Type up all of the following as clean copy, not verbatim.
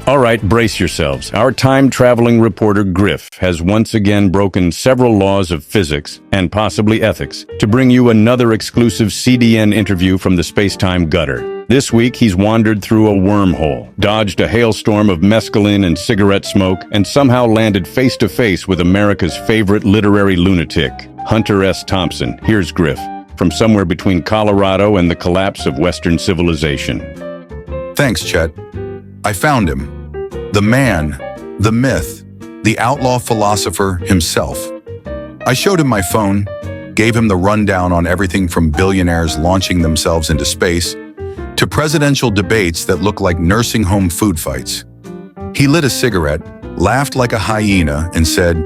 All right, brace yourselves. Our time-traveling reporter Griff has once again broken several laws of physics and possibly ethics to bring you another exclusive CDN interview from the space-time gutter. This week, he's wandered through a wormhole, dodged a hailstorm of mescaline and cigarette smoke, and somehow landed face-to-face with America's favorite literary lunatic, Hunter S Thompson. Here's Griff, from somewhere between Colorado and the collapse of Western civilization. Thanks, Chet. I found him. The man, the myth, the outlaw philosopher himself. I showed him my phone, gave him the rundown on everything from billionaires launching themselves into space to presidential debates that look like nursing home food fights. He lit a cigarette, laughed like a hyena, and said,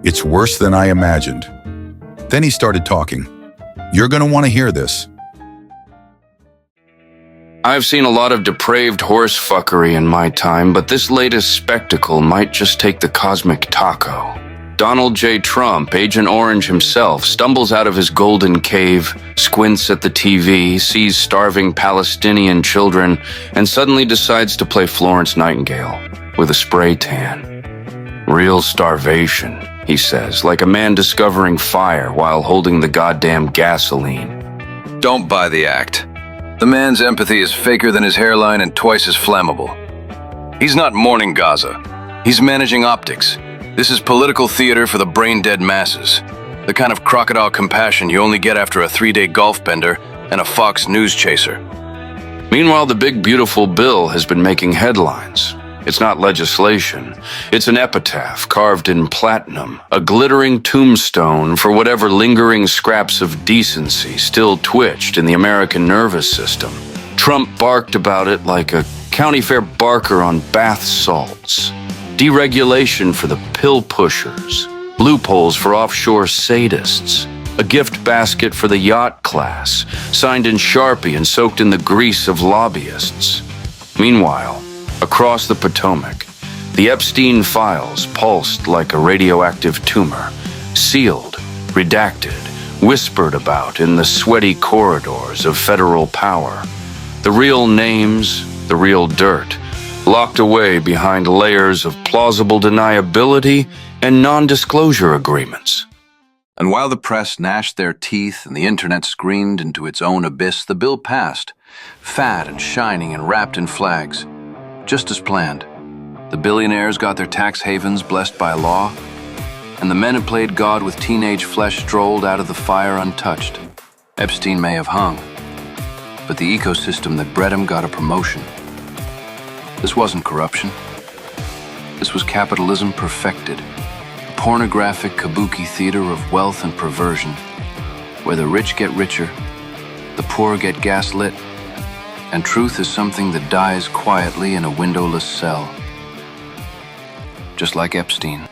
"It's worse than I imagined." Then he started talking. You're going to want to hear this. I've seen a lot of depraved horse fuckery in my time, but this latest spectacle might just take the cosmic taco. Donald J. Trump, Agent Orange himself, stumbles out of his golden cave, squints at the TV, sees starving Palestinian children, and suddenly decides to play Florence Nightingale with a spray tan. Real starvation, he says, like a man discovering fire while holding the goddamn gasoline. Don't buy the act. The man's empathy is faker than his hairline and twice as flammable. He's not mourning Gaza. He's managing optics. This is political theater for the brain-dead masses. The kind of crocodile compassion you only get after a 3-day golf bender and a Fox News chaser. Meanwhile, the big beautiful bill has been making headlines. It's not legislation. It's an epitaph carved in platinum, a glittering tombstone for whatever lingering scraps of decency still twitched in the American nervous system. Trump barked about it like a county fair barker on bath salts. Deregulation for the pill pushers, loopholes for offshore sadists, a gift basket for the yacht class, signed in Sharpie and soaked in the grease of lobbyists. Meanwhile, across the Potomac, the Epstein files pulsed like a radioactive tumor, sealed, redacted, whispered about in the sweaty corridors of federal power. The real names, the real dirt, locked away behind layers of plausible deniability and non-disclosure agreements. And while the press gnashed their teeth and the internet screamed into its own abyss, the bill passed, fat and shining and wrapped in flags. Just as planned, the billionaires got their tax havens blessed by law, and the men who played God with teenage flesh strolled out of the fire untouched. Epstein may have hung, but the ecosystem that bred him got a promotion. This wasn't corruption. This was capitalism perfected, a pornographic kabuki theater of wealth and perversion, where the rich get richer, the poor get gaslit, and truth is something that dies quietly in a windowless cell. Just like Epstein.